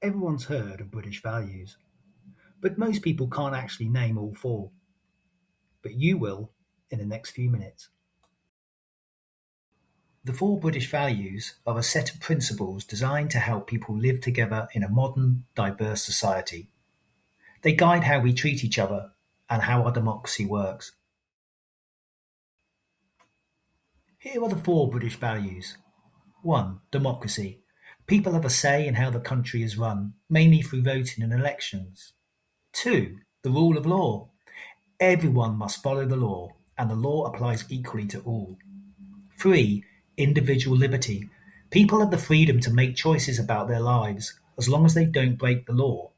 Everyone's heard of British values, but most people can't actually name all four. But you will in the next few minutes. The four British values are a set of principles designed to help people live together in a modern, diverse society. They guide how we treat each other and how our democracy works. Here are the four British values. 1. Democracy. People have a say in how the country is run, mainly through voting and elections. 2. The rule of law. Everyone must follow the law, and the law applies equally to all. 3. Individual liberty. People have the freedom to make choices about their lives, as long as they don't break the law.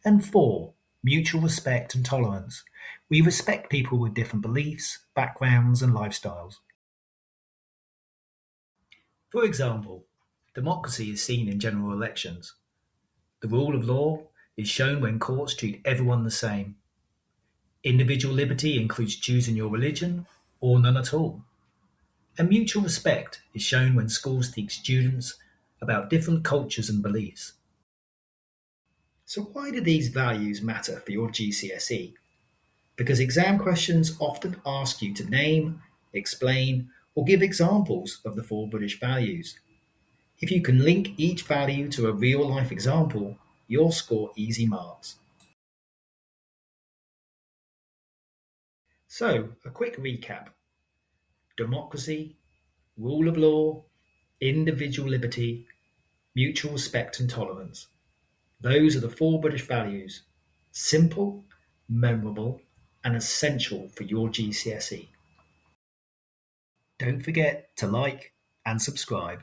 And 4. Mutual respect and tolerance. We respect people with different beliefs, backgrounds, and lifestyles. For example, democracy is seen in general elections. The rule of law is shown when courts treat everyone the same. Individual liberty includes choosing your religion or none at all. And mutual respect is shown when schools teach students about different cultures and beliefs. So why do these values matter for your GCSE? Because exam questions often ask you to name, explain, or give examples of the four British values. If you can link each value to a real-life example, you'll score easy marks. So, a quick recap. Democracy, rule of law, individual liberty, mutual respect and tolerance. Those are the four British values. Simple, memorable, and essential for your GCSE. Don't forget to like and subscribe.